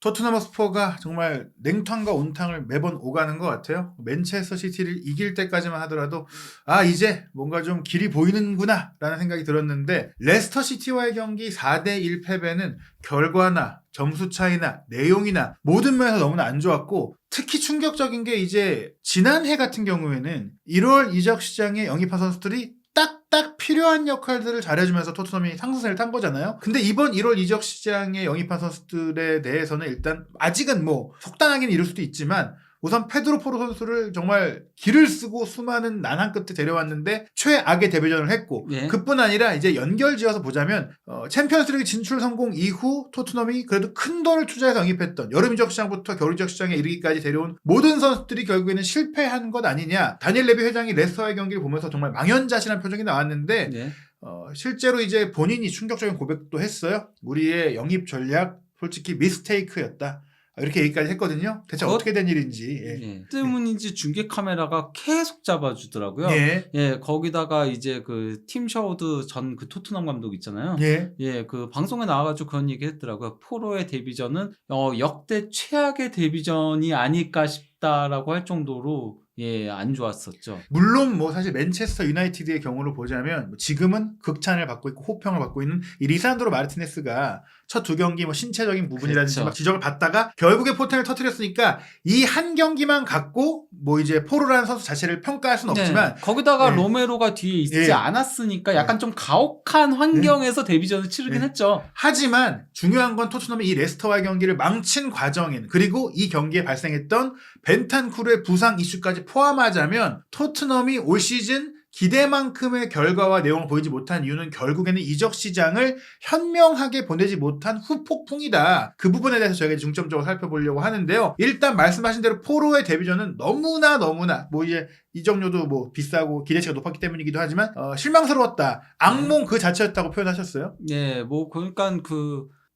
토트넘 허스퍼가 정말 냉탕과 온탕을 매번 오가는 것 같아요. 맨체스터 시티를 이길 때까지만 하더라도 이제 뭔가 좀 길이 보이는구나 라는 생각이 들었는데, 레스터 시티와의 경기 4대1 패배는 결과나 점수 차이나 내용이나 모든 면에서 너무나 안 좋았고, 특히 충격적인 게 이제 지난해 같은 경우에는 1월 이적 시장에 영입한 선수들이 딱 필요한 역할들을 잘해주면서 토트넘이 상승세를 탄 거잖아요. 근데 이번 1월 이적 시장에 영입한 선수들에 대해서는 일단 아직은 뭐 속단하기는 이럴 수도 있지만, 우선 페드로 포로 선수를 정말 기를 쓰고 수많은 난항 끝에 데려왔는데 최악의 데뷔전을 했고, 예. 그뿐 아니라 이제 연결지어서 보자면 챔피언스리그 진출 성공 이후 토트넘이 그래도 큰 돈을 투자해서 영입했던 여름 이적 시장부터 겨울 이적 시장에 이르기까지 데려온 모든 선수들이 결국에는 실패한 것 아니냐. 다니엘 레비 회장이 레스터의 경기를 보면서 정말 망연자실한 표정이 나왔는데, 예. 실제로 이제 본인이 충격적인 고백도 했어요. 우리의 영입 전략 솔직히 미스테이크였다, 이렇게 얘기까지 했거든요. 대체 어떻게 된 일인지. 예. 때문인지 중계 카메라가 계속 잡아주더라고요. 예. 거기다가 이제 그 팀 셔우드 전 그 토트넘 감독 있잖아요. 예. 그 방송에 나와가지고 그런 얘기 했더라고요. 포로의 데뷔전은 역대 최악의 데뷔전이 아닐까 싶다라고 할 정도로 안 좋았었죠. 물론 뭐 사실 맨체스터 유나이티드의 경우를 보자면 지금은 극찬을 받고 있고 호평을 받고 있는 이 리산드로 마르티네스가 첫 두 경기 뭐 신체적인 부분이라든지 그렇죠. 막 지적을 받다가 결국에 포텐을 터뜨렸으니까 이 한 경기만 갖고 뭐 이제 포로라는 선수 자체를 평가할 수는 없지만, 거기다가 예. 로메로가 뒤에 있지 예. 않았으니까 약간 좀 가혹한 환경에서 데뷔전을 치르긴 예. 했죠. 하지만 중요한 건 토트넘이 이 레스터와의 경기를 망친 과정에는, 그리고 이 경기에 발생했던 벤탄쿠르의 부상 이슈까지 포함하자면 토트넘이 올 시즌 기대만큼의 결과와 내용을 보이지 못한 이유는 결국에는 이적 시장을 현명하게 보내지 못한 후폭풍이다. 그 부분에 대해서 저희가 중점적으로 살펴보려고 하는데요. 일단 말씀하신 대로 포로의 데뷔전은 너무나 뭐 이제 이적료도 뭐 비싸고 기대치가 높았기 때문이기도 하지만 실망스러웠다. 악몽 그 자체였다고 표현하셨어요. 그러니까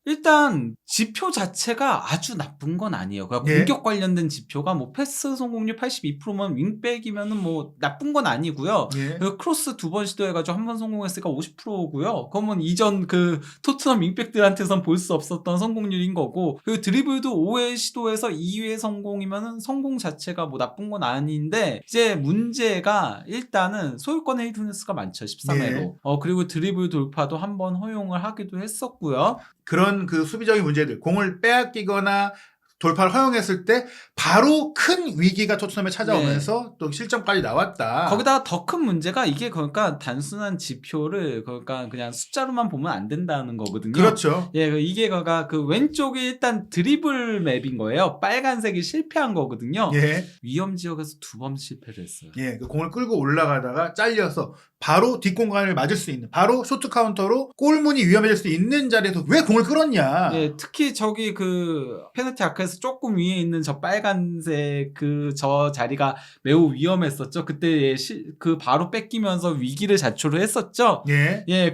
일단 지표 자체가 아주 나쁜 건 아니에요. 그러니까 공격 관련된 지표가 뭐 패스 성공률 82%면 윙백이면은 뭐 나쁜 건 아니고요. 그리고 크로스 2번 시도해가지고 한 번 성공했으니까 50%고요. 그러면 이전 그 토트넘 윙백들한테선 볼 수 없었던 성공률인 거고, 그리고 드리블도 5회 시도에서 2회 성공이면은 성공 자체가 뭐 나쁜 건 아닌데, 이제 문제가 일단은 소유권 헤이트네스가 많죠. 13회로. 그리고 드리블 돌파도 한 번 허용을 하기도 했었고요. 그런 그 수비적인 문제들, 공을 빼앗기거나 돌파를 허용했을 때 바로 큰 위기가 토트넘에 찾아오면서 또 실점까지 나왔다. 거기다가 더 큰 문제가 이게 그러니까 단순한 지표를 그러니까 그냥 숫자로만 보면 안 된다는 거거든요. 그렇죠. 이게 그 왼쪽이 일단 드리블 맵인 거예요. 빨간색이 실패한 거거든요. 위험 지역에서 2번 실패를 했어요. 그 공을 끌고 올라가다가 잘려서 바로 뒷공간을 맞을 수 있는, 바로 쇼트 카운터로 골문이 위험해질 수 있는 자리에서 왜 공을 끌었냐. 특히 저기 그 페널티 아크에서 조금 위에 있는 저 빨간색 저 자리가 매우 위험했었죠. 그때 그 바로 뺏기면서 위기를 자초를 했었죠.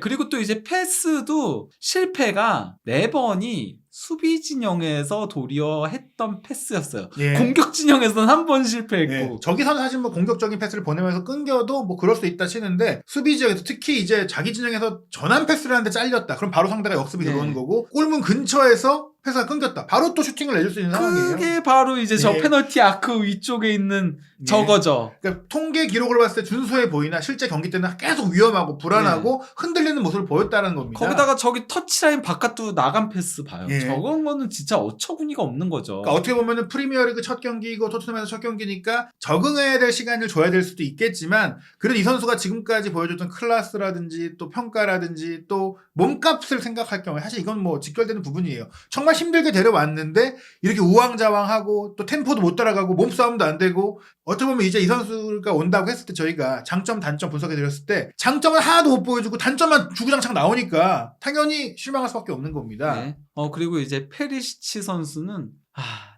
그리고 또 이제 패스도 실패가 4번이 수비 진영에서 도리어 했던 패스였어요. 공격 진영에서는 한 번 실패했고. 저기서는 사실 뭐 공격적인 패스를 보내면서 끊겨도 뭐 그럴 수 있다 치는데, 수비 지역에서 특히 이제 자기 진영에서 전환 패스를 하는데 잘렸다. 그럼 바로 상대가 역습이 들어오는 거고, 골문 근처에서 패스가 끊겼다. 바로 또 슈팅을 내줄 수 있는 상황이에요. 그게 바로 이제 저 페널티 아크 위쪽에 있는 저거죠. 그러니까 통계 기록을 봤을 때 준수해 보이나 실제 경기 때는 계속 위험하고 불안하고 흔들리는 모습을 보였다는 겁니다. 거기다가 저기 터치라인 바깥으로 나간 패스 봐요. 저건 거는 진짜 어처구니가 없는 거죠. 그러니까 어떻게 보면은 프리미어리그 첫 경기이고 토트넘에서 첫 경기니까 적응해야 될 시간을 줘야 될 수도 있겠지만, 그래도 이 선수가 지금까지 보여줬던 클래스라든지 또 평가라든지 또 몸값을 생각할 경우에 사실 이건 뭐 직결되는 부분이에요. 정말 힘들게 데려왔는데 이렇게 우왕좌왕하고 또 템포도 못 따라가고 몸싸움도 안 되고, 어떻게 보면 이제 이 선수가 온다고 했을 때 저희가 장점 단점 분석해 드렸을 때 장점은 하나도 못 보여주고 단점만 주구장창 나오니까 당연히 실망할 수밖에 없는 겁니다. 그리고 이제 페리시치 선수는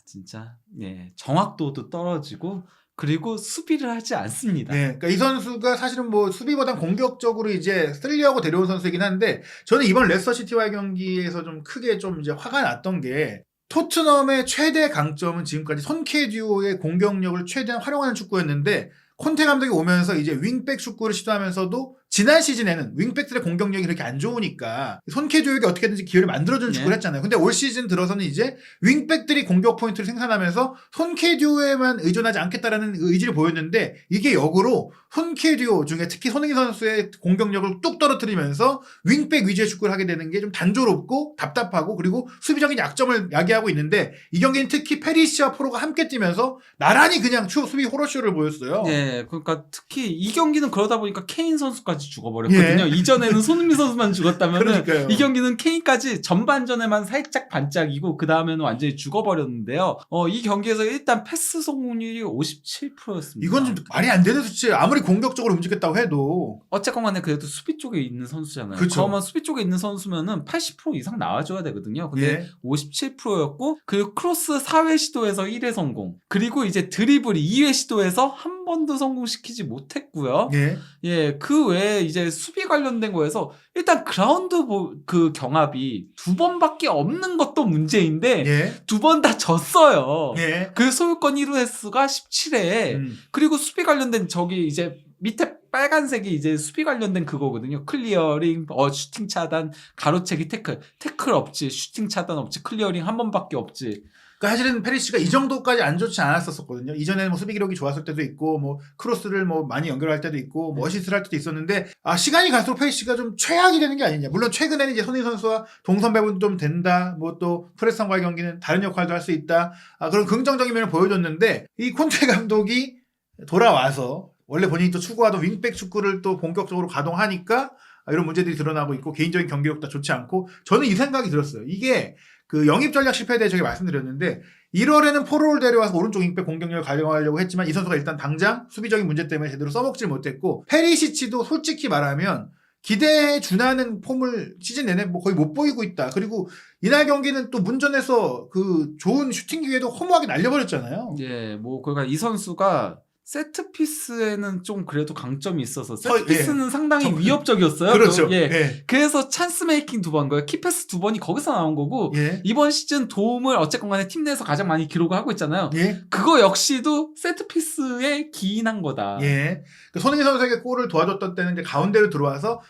진짜 정확도도 떨어지고, 그리고 수비를 하지 않습니다. 그러니까 이 선수가 사실은 뭐 수비보단 공격적으로 이제 쓰려고 데려온 선수이긴 한데, 저는 이번 레스터 시티와의 경기에서 좀 크게 좀 이제 화가 났던 게, 토트넘의 최대 강점은 지금까지 손케 듀오의 공격력을 최대한 활용하는 축구였는데 콘테 감독이 오면서 이제 윙백 축구를 시도하면서도 지난 시즌에는 윙백들의 공격력이 그렇게 안 좋으니까 손캐듀에게 어떻게든지 기회를 만들어주는 축구를 했잖아요. 근데 올 시즌 들어서는 이제 윙백들이 공격 포인트를 생산하면서 손캐듀에만 의존하지 않겠다라는 의지를 보였는데 이게 역으로 손캐듀 중에 특히 손흥민 선수의 공격력을 뚝 떨어뜨리면서 윙백 위주의 축구를 하게 되는 게 좀 단조롭고 답답하고 그리고 수비적인 약점을 야기하고 있는데 이 경기는 특히 페리시와 포로가 함께 뛰면서 나란히 그냥 수비 호러쇼를 보였어요. 예, 그러니까 특히 이 경기는 그러다 보니까 케인 선수까지 죽어버렸거든요. 이전에는 손흥민 선수만 죽었다면 이 경기는 케인까지 전반전에만 살짝 반짝이고 그 다음에는 완전히 죽어버렸는데요. 이 경기에서 일단 패스 성공률이 57%였습니다. 이건 좀 말이 안 되는 수치. 아무리 공격적으로 움직였다고 해도 어쨌건 간에 그래도 수비 쪽에 있는 선수잖아요. 그쵸. 그러면 수비 쪽에 있는 선수면은 80% 이상 나와줘야 되거든요. 근데 57%였고 그리고 크로스 4회 시도에서 1회 성공. 그리고 이제 드리블 2회 시도에서 한 번도 성공시키지 못했고요. 예, 그 외에 이제 수비 관련된 거에서 일단 그라운드 그 경합이 2번밖에 없는 것도 문제인데 2번 다 졌어요. 그 소유권 1루 횟수가 17회. 그리고 수비 관련된 저기 이제 밑에 빨간색이 이제 수비 관련된 그거거든요. 클리어링, 슈팅 차단, 가로채기 태클 없지, 슈팅 차단 없지, 클리어링 한 번밖에 없지. 그러니까 사실은 페리시가 이 정도까지 안 좋지 않았었거든요. 이전에는 뭐 수비 기록이 좋았을 때도 있고, 뭐 크로스를 뭐 많이 연결할 때도 있고, 뭐 어시스트를 할 때도 있었는데, 시간이 갈수록 페리시가 좀 최악이 되는 게 아니냐. 물론 최근에는 이제 손흥민 선수와 동선 배분도 좀 된다. 뭐 또 프레스와의 경기는 다른 역할도 할 수 있다. 그런 긍정적인 면을 보여줬는데, 이 콘테 감독이 돌아와서 원래 본인이 또 추구하던 윙백 축구를 또 본격적으로 가동하니까 이런 문제들이 드러나고 있고 개인적인 경기력도 좋지 않고 저는 이 생각이 들었어요. 이게 그 영입 전략 실패에 대해 제가 말씀드렸는데 1월에는 포로를 데려와서 오른쪽 윙백 공격력을 가져가려고 했지만 이 선수가 일단 당장 수비적인 문제 때문에 제대로 써먹질 못했고 페리시치도 솔직히 말하면 기대에 준하는 폼을 시즌 내내 뭐 거의 못 보이고 있다. 그리고 이날 경기는 또 문전에서 그 좋은 슈팅 기회도 허무하게 날려버렸잖아요. 예, 뭐 그러니까 이 선수가 세트피스에는 좀 그래도 강점이 있어서 세트피스는 상당히 위협적이었어요. 그렇죠. 그래서 찬스 메이킹 2번, 키패스 2번이 거기서 나온 거고 이번 시즌 도움을 어쨌건 간에 팀 내에서 가장 많이 기록을 하고 있잖아요. 그거 역시도 세트피스에 기인한 거다. 그 손흥민 선수에게 골을 도와줬던 때는 이제 가운데로 들어와서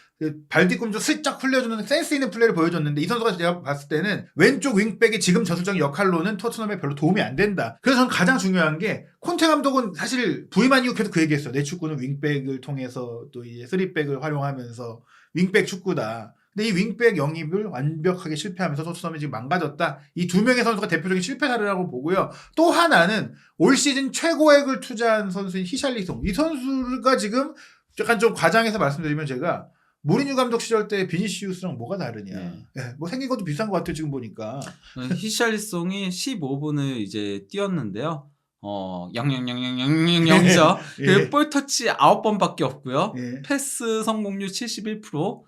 발 뒤꿈치 슬쩍 흘려주는 센스 있는 플레이를 보여줬는데 이 선수가 제가 봤을 때는 왼쪽 윙백이 지금 저술적인 역할로는 토트넘에 별로 도움이 안 된다. 그래서 저는 가장 중요한 게 콘테 감독은 사실 부임한 이후 계속 그 얘기했어요. 내 축구는 윙백을 통해서 또 이제 3백을 활용하면서 윙백 축구다. 근데 이 윙백 영입을 완벽하게 실패하면서 토트넘이 지금 망가졌다. 이 두 명의 선수가 대표적인 실패 사례라고 보고요. 또 하나는 올 시즌 최고액을 투자한 선수인 히샬리송. 이 선수가 지금 약간 좀 과장해서 말씀드리면 제가 모리뉴 감독 시절 때 비니시우스랑 뭐가 다르냐. 뭐 생긴 것도 비슷한 것 같아요, 지금 보니까. 히샬리송이 15분을 이제 뛰었는데요. 0.0000000이죠. 그리고 볼 터치 9번밖에 없고요. 패스 성공률 71%.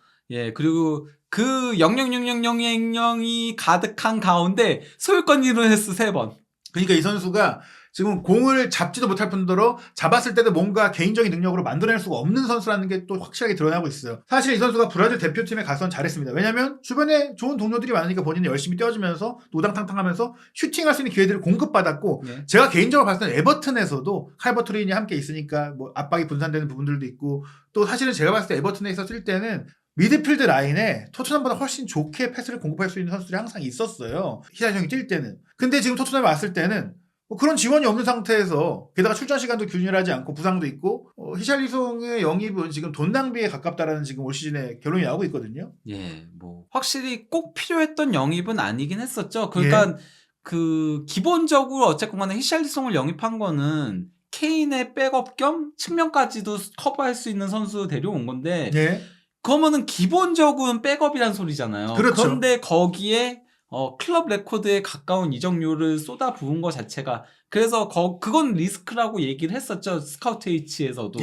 그리고 그 0.0000000이 가득한 가운데 소유권 1루 횟수 3번. 그러니까 이 선수가 지금 공을 잡지도 못할 뿐더러 잡았을 때도 뭔가 개인적인 능력으로 만들어낼 수가 없는 선수라는 게 또 확실하게 드러나고 있어요. 사실 이 선수가 브라질 대표팀에 가서는 잘했습니다. 왜냐면 주변에 좋은 동료들이 많으니까 본인이 열심히 뛰어주면서 노당탕탕하면서 슈팅할 수 있는 기회들을 공급받았고 제가 개인적으로 봤을 때는 에버튼에서도 칼버트레인이 함께 있으니까 뭐 압박이 분산되는 부분들도 있고 또 사실은 제가 봤을 때 에버튼에 있었을 때는 미드필드 라인에 토트넘보다 훨씬 좋게 패스를 공급할 수 있는 선수들이 항상 있었어요. 히샬리송이 뛸 때는. 근데 지금 토트넘에 왔을 때는 뭐 그런 지원이 없는 상태에서 게다가 출전 시간도 균일하지 않고 부상도 있고 히샬리송의 영입은 지금 돈 낭비에 가깝다라는 지금 올 시즌에 결론이 나오고 있거든요. 뭐 확실히 꼭 필요했던 영입은 아니긴 했었죠. 그러니까 그 기본적으로 어쨌건 간에 히샬리송을 영입한 거는 케인의 백업 겸 측면까지도 커버할 수 있는 선수 데려온 건데 그러면은 기본적으로는 백업이란 소리잖아요. 그렇죠. 그런데 거기에 클럽 레코드에 가까운 이적료를 쏟아 부은 것 자체가 그래서 그건 리스크라고 얘기를 했었죠. 스카우트 H에서도.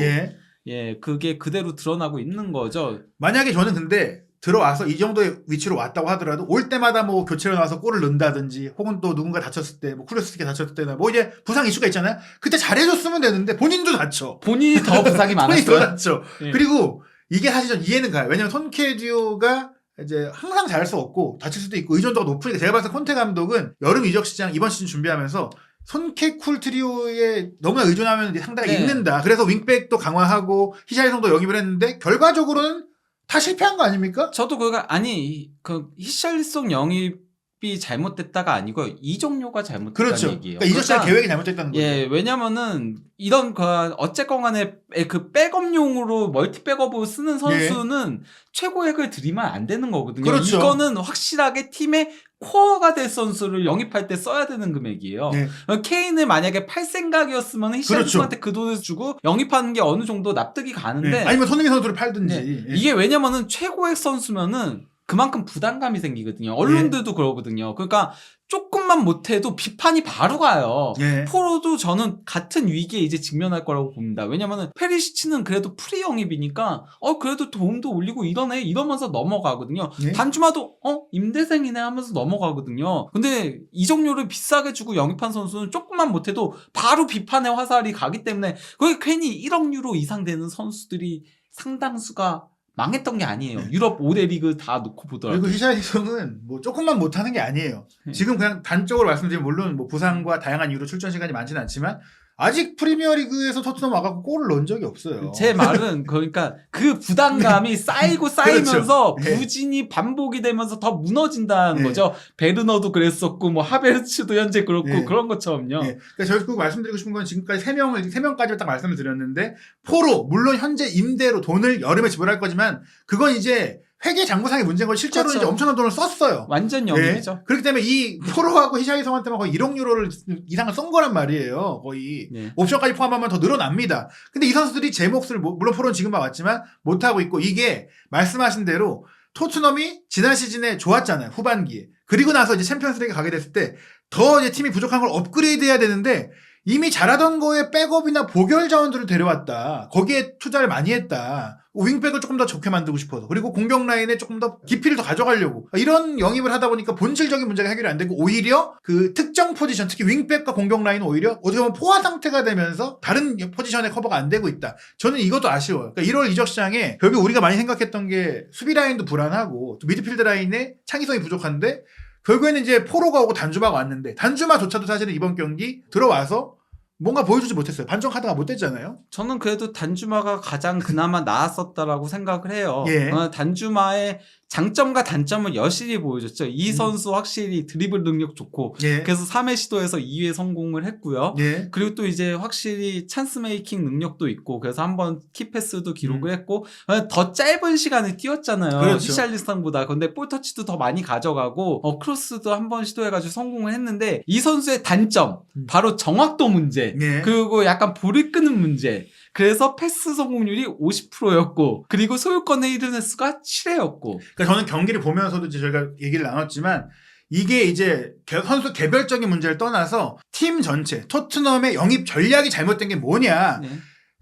그게 그대로 드러나고 있는 거죠. 만약에 저는 근데 들어와서 이 정도의 위치로 왔다고 하더라도 올 때마다 뭐 교체로 나와서 골을 넣는다든지 혹은 또 누군가 다쳤을 때 뭐 쿠르스케 다쳤을 때나 뭐 이제 부상 이슈가 있잖아요. 그때 잘해줬으면 되는데 본인도 다쳐. 본인이 더 부상이 많았어요. 본인이 더 다쳐. 그리고 이게 사실 전 이해는 가요. 왜냐면 손캐듀가 이제 항상 잘할 수 없고 다칠 수도 있고 의존도가 높으니까 제가 봤을 때 콘테 감독은 여름 이적 시장 이번 시즌 준비하면서 손케쿨 트리오에 너무나 의존하면 상대가 네. 있는다. 그래서 윙백도 강화하고 히샬리송도 영입을 했는데 결과적으로는 다 실패한 거 아닙니까? 저도 그 히샬리송 영입이 잘못됐다가 아니고 이정료가 잘못됐다는 그렇죠. 얘기예요. 그러니까 이적시장 계획이 잘못됐다는 거죠. 예, 왜냐면은 이런 어쨌건 간에 그 백업용으로 멀티 백업을 쓰는 선수는 최고액을 들이면 안 되는 거거든요. 그렇죠. 이거는 확실하게 팀의 코어가 될 선수를 영입할 때 써야 되는 금액이에요. 네. 케인을 만약에 팔 생각이었으면 히샬리송한테 그렇죠. 그 돈을 주고 영입하는 게 어느 정도 납득이 가는데 네. 아니면 손흥민 선수를 팔든지. 네. 예. 이게 왜냐면은 최고액 선수면은 그만큼 부담감이 생기거든요. 언론들도 그러거든요. 그러니까 조금만 못해도 비판이 바로 가요. 예. 포로도 저는 같은 위기에 이제 직면할 거라고 봅니다. 왜냐면은 페리시치는 그래도 프리 영입이니까 그래도 돈도 올리고 이러네 이러면서 넘어가거든요. 예. 단주마도 임대생이네 하면서 넘어가거든요. 근데 이적료를 비싸게 주고 영입한 선수는 조금만 못해도 바로 비판의 화살이 가기 때문에 그게 괜히 1억 유로 이상 되는 선수들이 상당수가 망했던 게 아니에요. 유럽 5대 리그 다 놓고 보더라고요. 그리고 히샬리송은 뭐 조금만 못하는 게 아니에요. 네. 지금 그냥 단적으로 말씀드리면 물론 뭐 부상과 다양한 이유로 출전 시간이 많지는 않지만 아직 프리미어리그에서 토트넘 와갖고 골을 넣은 적이 없어요. 제 말은 그러니까 그 부담감이 쌓이고 쌓이면서 그렇죠. 부진이 반복이 되면서 더 무너진다는 네. 거죠. 베르너도 그랬었고 뭐 하베르츠도 현재 그렇고 네. 그런 것처럼요. 네. 그러니까 결국 말씀드리고 싶은 건 지금까지 3명까지 딱 말씀을 드렸는데 포로 물론 현재 임대로 돈을 여름에 지불할 거지만 그건 이제 회계 장부상의 문제인 걸 실제로는 그렇죠. 이제 엄청난 돈을 썼어요. 완전 영입이죠. 네. 그렇기 때문에 이 포로하고 히샬리송한테만 거의 1억 유로를 이상을 쏜 거란 말이에요. 거의 네. 옵션까지 포함하면 더 늘어납니다. 근데 이 선수들이 제 몫을 물론 포로는 지금 봐왔지만 못하고 있고 이게 말씀하신 대로 토트넘이 지난 시즌에 좋았잖아요. 후반기에. 그리고 나서 이제 챔피언스리그 가게 됐을 때 더 이제 팀이 부족한 걸 업그레이드해야 되는데 이미 잘하던 거에 백업이나 보결 자원들을 데려왔다. 거기에 투자를 많이 했다. 윙백을 조금 더 좋게 만들고 싶어서 그리고 공격 라인에 조금 더 깊이를 더 가져가려고 이런 영입을 하다 보니까 본질적인 문제가 해결이 안 되고 오히려 그 특정 포지션 특히 윙백과 공격 라인은 오히려 어떻게 보면 포화 상태가 되면서 다른 포지션에 커버가 안 되고 있다. 저는 이것도 아쉬워요. 그러니까 1월 이적 시장에 결국 우리가 많이 생각했던 게 수비 라인도 불안하고 또 미드필드 라인에 창의성이 부족한데 결국에는 이제 포로가 오고 단주마가 왔는데 단주마조차도 사실은 이번 경기 들어와서 뭔가 보여주지 못했어요. 반전 카드가 못 됐잖아요. 저는 그래도 단주마가 가장 그나마 나았었다라고 생각을 해요. 예. 단주마의 장점과 단점을 여실히 보여줬죠. 이 선수 확실히 드리블 능력 좋고 예. 그래서 3회 시도에서 2회 성공을 했고요. 예. 그리고 또 이제 확실히 찬스 메이킹 능력도 있고 그래서 한번 키패스도 기록을 했고 더 짧은 시간을 뛰었잖아요. 그렇죠. 히샬리송보다. 근데 볼터치도 더 많이 가져가고 크로스도 한번 시도해가지고 성공을 했는데 이 선수의 단점 바로 정확도 문제 예. 그리고 약간 볼을 끄는 문제 그래서 패스 성공률이 50%였고 그리고 소유권의 이르는 수가 7회였고 그러니까 저는 경기를 보면서도 이제 저희가 얘기를 나눴지만 이게 이제 선수 개별적인 문제를 떠나서 팀 전체 토트넘의 영입 전략이 잘못된 게 뭐냐. 네.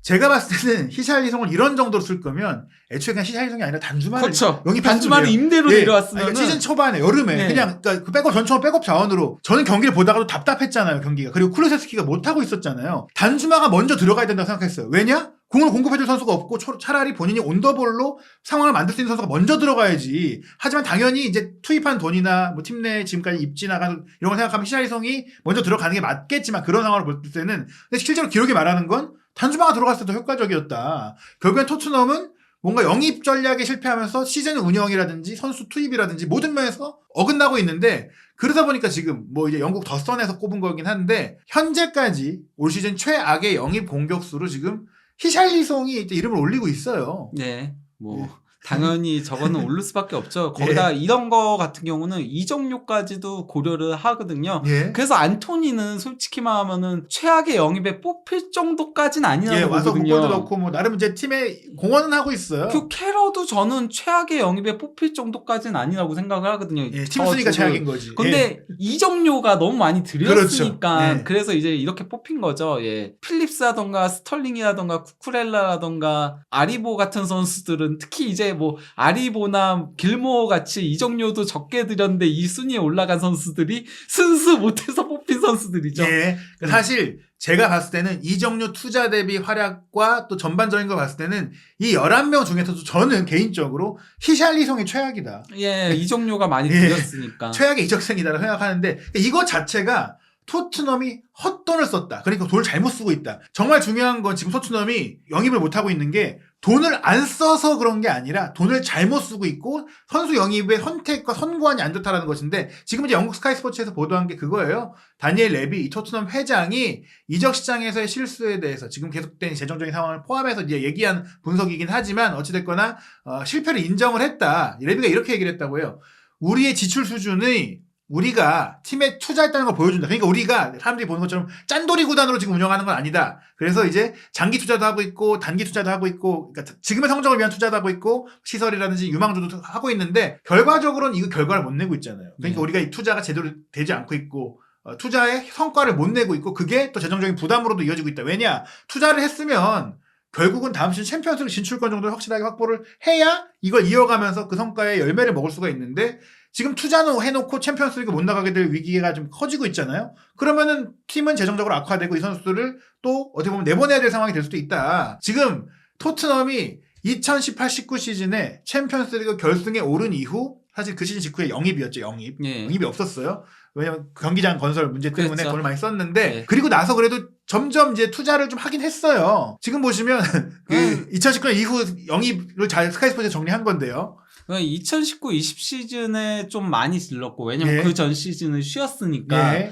제가 봤을 때는 히샬리송을 이런 정도로 쓸 거면 애초에 그냥 히샬리송이 아니라 단주마를 그렇죠. 영입했으면 단주마를 돼요. 임대로 예. 내려왔으면 그러니까 시즌 초반에 여름에 네. 그냥 그러니까 그 백업 전총을 백업 자원으로 저는 경기를 보다가도 답답했잖아요. 경기가. 그리고 쿠르세스키가 못하고 있었잖아요. 단주마가 먼저 들어가야 된다고 생각했어요. 왜냐? 공을 공급해줄 선수가 없고 차라리 본인이 온더볼로 상황을 만들 수 있는 선수가 먼저 들어가야지. 하지만 당연히 이제 투입한 돈이나 뭐 팀 내 지금까지 입지 나가는 이런 걸 생각하면 히샬리송이 먼저 들어가는 게 맞겠지만 그런 상황을 볼 때는 근데 실제로 기록이 말하는 건 단주마가 들어갔을 때 더 효과적이었다. 결국엔 토트넘은 뭔가 영입 전략에 실패하면서 시즌 운영이라든지 선수 투입이라든지 모든 면에서 어긋나고 있는데 그러다 보니까 지금 뭐 이제 영국 더스턴에서 꼽은 거긴 한데 현재까지 올 시즌 최악의 영입 공격수로 지금 히샬리송이 이제 이름을 올리고 있어요. 네. 뭐 예. 당연히 저거는 오를 수밖에 없죠. 거기다 이런 거 같은 경우는 이적료까지도 고려를 하거든요. 예. 그래서 안토니는 솔직히 말하면은 최악의 영입에 뽑힐 정도까지는 아니라고 예, 와서 보거든요. 골도 넣고 뭐 나름 이제 팀에 공헌은 하고 있어요. 그 캐러도 저는 최악의 영입에 뽑힐 정도까지는 아니라고 생각을 하거든요. 예, 팀 순위가 최악인 거지. 근데 예. 이적료가 너무 많이 들였으니까 그렇죠. 예. 그래서 이제 이렇게 뽑힌 거죠. 예. 필립스라던가 스털링이라던가 쿠쿠렐라라던가 아리보 같은 선수들은 특히 이제 뭐 아리보나 길모어 같이 이적료도 적게 들였는데 이 순위에 올라간 선수들이 순수 못해서 뽑힌 선수들이죠. 예. 사실 제가 봤을 때는 이적료 투자 대비 활약과 또 전반적인 걸 봤을 때는 이 11명 중에서도 저는 개인적으로 히샬리송이 최악이다. 예, 이적료가 많이 예. 들였으니까. 최악의 이적생이다라고 생각하는데 이거 자체가 토트넘이 헛돈을 썼다. 그러니까 돈을 잘못 쓰고 있다. 정말 중요한 건 지금 토트넘이 영입을 못하고 있는 게 돈을 안 써서 그런 게 아니라 돈을 잘못 쓰고 있고 선수 영입의 선택과 선구안이 안 좋다라는 것인데 지금 이제 영국 스카이 스포츠에서 보도한 게 그거예요. 다니엘 레비 이 토트넘 회장이 이적 시장에서의 실수에 대해서 지금 계속된 재정적인 상황을 포함해서 이제 얘기한 분석이긴 하지만 어찌됐거나 실패를 인정을 했다. 레비가 이렇게 얘기를 했다고 해요. 우리의 지출 수준이 우리가 팀에 투자했다는 걸 보여준다. 그러니까 우리가 사람들이 보는 것처럼 짠돌이 구단으로 지금 운영하는 건 아니다. 그래서 이제 장기 투자도 하고 있고 단기 투자도 하고 있고 그러니까 지금의 성적을 위한 투자도 하고 있고 시설이라든지 유망주도 하고 있는데 결과적으로는 이거 결과를 못 내고 있잖아요. 그러니까 우리가 이 투자가 제대로 되지 않고 있고 투자의 성과를 못 내고 있고 그게 또 재정적인 부담으로도 이어지고 있다. 왜냐? 투자를 했으면 결국은 다음 시즌 챔피언스리그 진출권 정도를 확실하게 확보를 해야 이걸 이어가면서 그 성과의 열매를 먹을 수가 있는데 지금 투자는 해놓고 챔피언스리그 못 나가게 될 위기가 좀 커지고 있잖아요. 그러면은 팀은 재정적으로 악화되고 이 선수들을 또 어떻게 보면 내보내야 될 상황이 될 수도 있다. 지금 토트넘이 2018-19 시즌에 챔피언스리그 결승에 오른 이후 사실 그 시즌 직후에 영입이었죠. 영입이 없었어요. 왜냐면 경기장 건설 문제 때문에 그렇죠. 돈을 많이 썼는데 그리고 나서 그래도 점점 이제 투자를 좀 하긴 했어요. 지금 보시면 그 2019년 이후 영입을 잘 스카이스포츠에 정리한 건데요. 2019-20 시즌에 좀 많이 질렀고 왜냐면 그 전 시즌은 쉬었으니까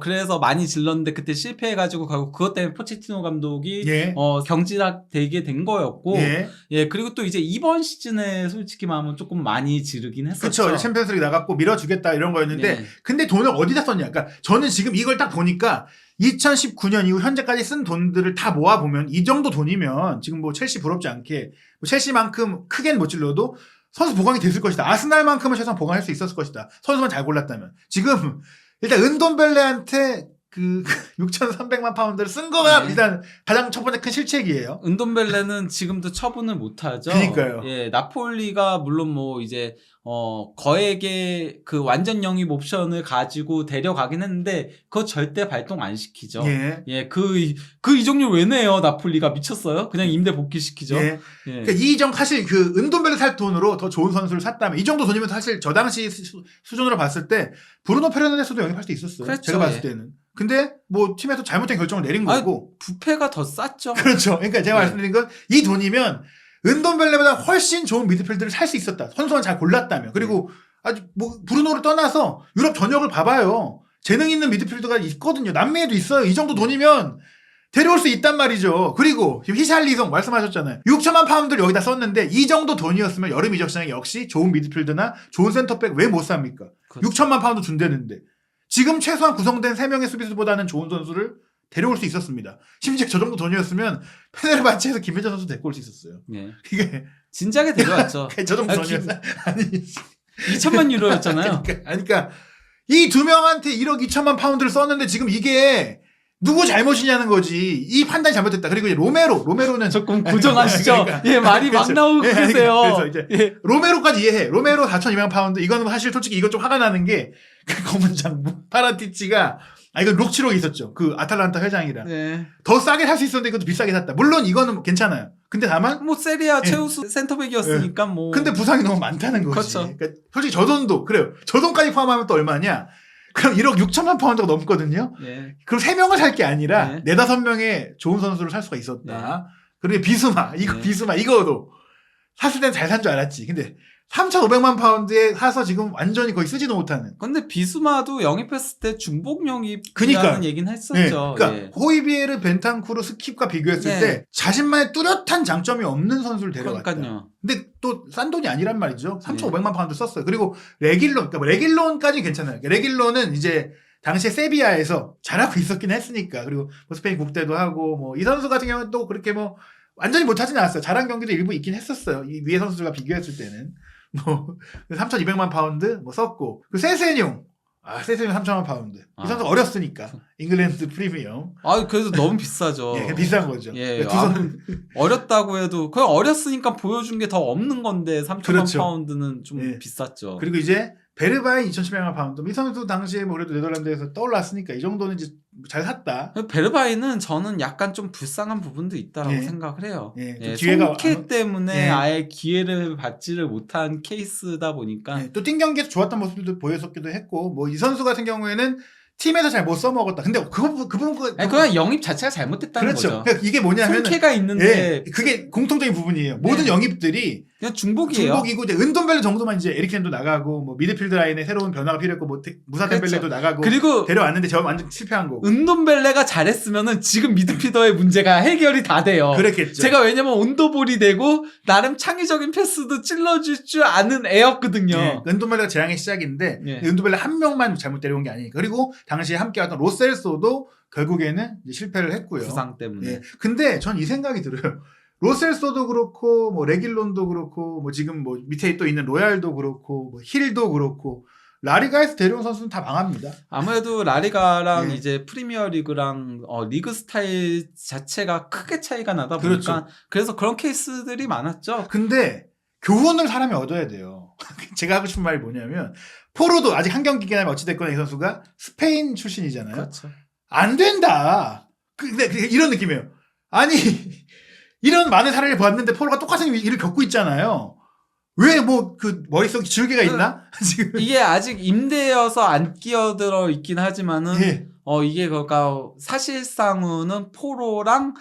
그래서 많이 질렀는데 그때 실패해가지고 결국 그것 때문에 포체티노 감독이 경질되게 된 거였고 그리고 또 이제 이번 시즌에 솔직히 말하면 조금 많이 지르긴 했었죠. 그렇죠. 챔피언스리그 나갔고 밀어주겠다 이런 거였는데 근데 돈을 어디다 썼냐? 그러니까 저는 지금 이걸 딱 보니까 2019년 이후 현재까지 쓴 돈들을 다 모아보면 이 정도 돈이면 지금 뭐 첼시 부럽지 않게 뭐 첼시만큼 크게는 못 질러도 선수 보강이 됐을 것이다. 아스날만큼은 최소한 보강할 수 있었을 것이다. 선수만 잘 골랐다면. 지금 일단 은돈벨레한테 그 6,300만 파운드를 쓴 거가 일단 가장 첫 번째 큰 실책이에요. 은돈벨레는 지금도 처분을 못 하죠. 그러니까요. 나폴리가 물론 뭐 이제 거액의 그 완전 영입 옵션을 가지고 데려가긴 했는데 그거 절대 발동 안 시키죠. 그 이적료 왜 내요? 나폴리가 미쳤어요? 그냥 임대 복귀시키죠. 그러니까 사실 그 은돈벨레 살 돈으로 더 좋은 선수를 샀다면 이 정도 돈이면 사실 저 당시 수준으로 봤을 때 브루노 페르난데스도 영입할 수 있었어요. 그렇죠. 제가 봤을 때는. 근데 뭐 팀에서 잘못된 결정을 내린 거고. 부페가 더 쌌죠. 그렇죠. 그러니까 제가 말씀드린 건 이 돈이면 은돈벨레보다 훨씬 좋은 미드필드를 살 수 있었다. 선수만 잘 골랐다면. 그리고 아주 뭐 브루노를 떠나서 유럽 전역을 봐봐요. 재능 있는 미드필더가 있거든요. 남미에도 있어요. 이 정도 돈이면 데려올 수 있단 말이죠. 그리고 지금 히샬리송 말씀하셨잖아요. 6천만 파운드를 여기다 썼는데 이 정도 돈이었으면 여름 이적 시장에 역시 좋은 미드필더나 좋은 센터백 왜 못 삽니까? 그렇죠. 6천만 파운드 준대는데 지금 최소한 구성된 3명의 수비수보다는 좋은 선수를 데려올 수 있었습니다. 심지어 저 정도 돈이었으면 페네르바체에서 김민재 선수 데리고 올 수 있었어요. 그게 진작에 데려왔죠. 저 정도 돈이었어요. 아니 2천만 유로였잖아요. 그러니까 이 두 명한테 1억 2천만 파운드를 썼는데 지금 이게 누구 잘못이냐는 거지. 이 판단이 잘못됐다. 그리고 이제 로메로는 조금 구정하시죠. 말이 막 나오고 그러세요. 그래서 이제 로메로까지 이해해. 로메로 4,200만 파운드. 이거는 사실 솔직히 이거 좀 화가 나는 게 그 검은 장부 파라티치가 이건 록치록이 있었죠. 그 아탈란타 회장이랑. 더 싸게 살 수 있었는데 이것도 비싸게 샀다. 물론 이거는 괜찮아요. 근데 다만 뭐 세리아 최우수 센터백이었으니까 뭐. 근데 부상이 너무 많다는 거지. 그렇죠. 그러니까 솔직히 저 돈도 그래요. 저 돈까지 포함하면 또 얼마냐? 그럼 1억 6천만 파운드가 넘거든요. 그럼 3명을 살 게 아니라 4-5명의 좋은 선수를 살 수가 있었다. 그리고 비스마 이거도 샀을 땐 잘 산 줄 알았지. 근데 3,500만 파운드에 사서 지금 완전히 거의 쓰지도 못하는. 근데 비스마도 영입했을 때 중복 영입이라는 얘기는 했었죠. 그러니까 호이비에르, 벤탄쿠르, 스킵과 비교했을 때 자신만의 뚜렷한 장점이 없는 선수를 데려갔다. 그러니까요. 근데 또 싼 돈이 아니란 말이죠. 3,500만 파운드 썼어요. 그리고 레길론, 그러니까 레길론까지 괜찮아요. 레길론은 이제 당시에 세비야에서 잘하고 있었긴 했으니까. 그리고 뭐 스페인 국대도 하고 뭐 이 선수 같은 경우는 또 그렇게 뭐 완전히 못하진 않았어요. 잘한 경기도 일부 있긴 했었어요. 이 위에 선수들과 비교했을 때는. 뭐 3,200만 파운드 뭐 썼고 그 세세뇽 3,000만 파운드 이 선수 어렸으니까 잉글랜드 프리미엄 그래서 너무 비싸죠. 비싼 거죠. 어렸다고 해도 그냥 어렸으니까 보여준 게 더 없는 건데 3,000만 파운드는 좀 비쌌죠. 그리고 이제 베르바인 2,700만 파운드 이 선수 당시에 뭐 그래도 네덜란드에서 떠올랐으니까 이 정도는 이제 잘 샀다. 베르바인은 저는 약간 좀 불쌍한 부분도 있다라고 생각을 해요. 기회가 손케 때문에 아예 기회를 받지를 못한 케이스다 보니까 또 뛴 경기에서 좋았던 모습들도 보였었기도 했고 뭐 이 선수 같은 경우에는 팀에서 잘 못 써먹었다. 근데 그분 아니, 그냥 영입 자체가 잘못됐다는 그렇죠. 거죠. 그러니까 이게 뭐냐면 손캐가 있는데 그게 공통적인 부분이에요. 모든 영입들이 그냥 중복이에요. 중복이고 이제 은돈벨레 정도만 이제 에릭켄도 나가고 뭐 미드필드 라인에 새로운 변화가 필요했고 뭐 무사 덴벨레도 그렇죠. 나가고 그리고 데려왔는데 저 완전 실패한 거고. 은돈벨레가 잘했으면은 지금 미드필더의 문제가 해결이 다 돼요. 그랬겠죠. 제가 왜냐면 온도볼이 되고 나름 창의적인 패스도 찔러줄 줄 아는 애였거든요. 예, 은돈벨레가 재앙의 시작인데 예. 은돈벨레 한 명만 잘못 데려온 게 아니니까. 그리고 당시에 함께하던 로셀소도 결국에는 이제 실패를 했고요. 부상 때문에. 예. 근데 전 이 생각이 들어요. 로셀소도 그렇고 뭐 레길론도 그렇고 뭐 지금 뭐 밑에 또 있는 로얄도 그렇고 뭐 힐도 그렇고 라리가에서 데려온 선수는 다 망합니다. 아무래도 라리가랑 예. 이제 프리미어리그랑 리그 스타일 자체가 크게 차이가 나다 보니까 그렇죠. 그래서 그런 케이스들이 많았죠. 근데 교훈을 사람이 얻어야 돼요. 제가 하고 싶은 말이 뭐냐면 포로도 아직 한 경기긴 하면 어찌됐거나 이 선수가 스페인 출신이잖아요. 그렇죠. 안 된다. 근데 이런 느낌이에요. 아니 이런 많은 사례를 봤는데 포로가 똑같은 일을 겪고 있잖아요. 왜 뭐 그 머릿속에 줄기가 있나? 지금 이게 아직 임대여서 안 끼어들어 있긴 하지만은 예. 이게 그러니까 사실상은 포로랑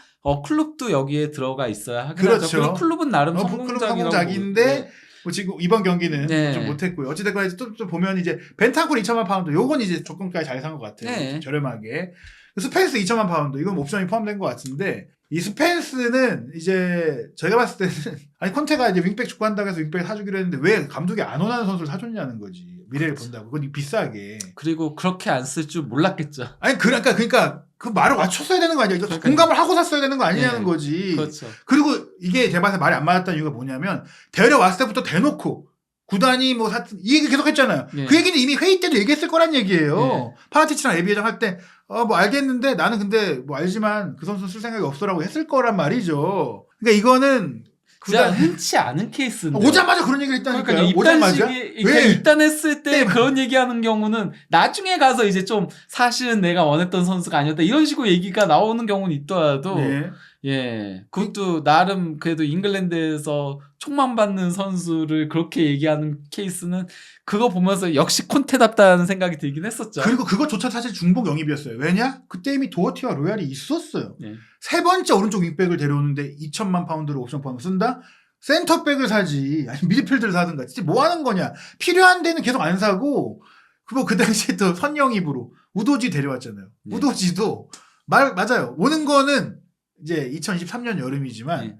클럽도 여기에 들어가 있어야 하긴 그렇죠. 하죠. 그리고 클럽은 나름 클럽 성공작이라고 성공작인데 보고, 뭐 지금 이번 경기는 네. 좀 못했고요. 어찌됐거나 이제 또 보면 이제 벤탄쿨 2천만 파운드 요건 이제 조건까지 잘 산 것 같아요. 네. 좀 저렴하게. 스펜스 2천만 파운드 이건 옵션이 포함된 것 같은데 이 스펜스는 이제 저희가 봤을 때는 아니 콘테가 이제 윙백 축구한다고 해서 윙백 사주기로 했는데 왜 감독이 안 원하는 선수를 사줬냐는 거지. 미래를 본다고. 그건 비싸게. 그리고 그렇게 안 쓸 줄 몰랐겠죠. 아니 그러니까 그 말을 맞췄어야 되는 거 아니야. 이거 그러니까요. 공감을 하고 샀어야 되는 거 아니냐는 네. 거지. 그렇죠. 그리고 이게 제가 봤을 때 말이 안 맞았다는 이유가 뭐냐면 데려왔을 때부터 대놓고 구단이 뭐 이 얘기 계속 했잖아요. 네. 그 얘기는 이미 회의 때도 얘기했을 거란 얘기예요. 네. 파라티치랑 에비에장 할 때 뭐 알겠는데 나는 근데 뭐 알지만 그 선수 쓸 생각이 없어라고 했을 거란 말이죠. 그러니까 이거는 진짜 구단 흔치 않은 케이스인데. 오자마자 그런 얘기를 했다니까요. 그러니까 오자마자. 그러니까 입단했을 때 그런 얘기하는 경우는 나중에 가서 이제 좀 사실은 내가 원했던 선수가 아니었다 이런 식으로 얘기가 나오는 경우는 있더라도 네. 예 그것도 나름 그래도 잉글랜드에서 총만 받는 선수를 그렇게 얘기하는 케이스는 그거 보면서 역시 콘테답다는 생각이 들긴 했었죠. 그리고 그것조차 사실 중복 영입이었어요. 왜냐? 그때 이미 도어티와 로얄이 있었어요. 예. 세 번째 오른쪽 윙백을 데려오는데 2천만 파운드를 옵션 포함 쓴다? 센터백을 사지. 아니 미드필드를 사든가. 진짜 뭐 하는 거냐. 필요한 데는 계속 안 사고 그리고 그 당시에 또 선영입으로 우도지 데려왔잖아요. 네. 우도지도 맞아요. 오는 거는 이제 2023년 여름이지만 네.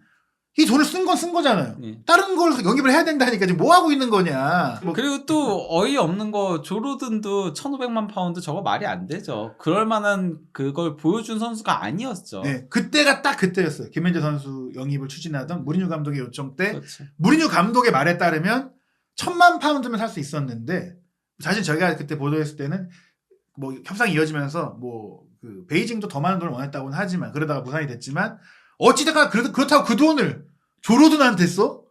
이 돈을 쓴 건 쓴 거잖아요. 네. 다른 걸 영입을 해야 된다니까 지금 뭐 하고 있는 거냐. 뭐 그리고 또 어이없는 거 조로든도 1,500만 파운드 저거 말이 안 되죠. 그럴 만한 그걸 보여준 선수가 아니었죠. 네, 그때가 딱 그때였어요. 김민재 선수 영입을 추진하던 무리뉴 감독의 요청 때 그렇죠. 무리뉴 감독의 말에 따르면 1,000만 파운드면 살 수 있었는데 사실 저희가 그때 보도했을 때는 뭐 협상이 이어지면서 뭐 그 베이징도 더 많은 돈을 원했다고는 하지만 그러다가 무산이 됐지만 어찌됐거나 그렇다고 그 돈을 조로든한테 써?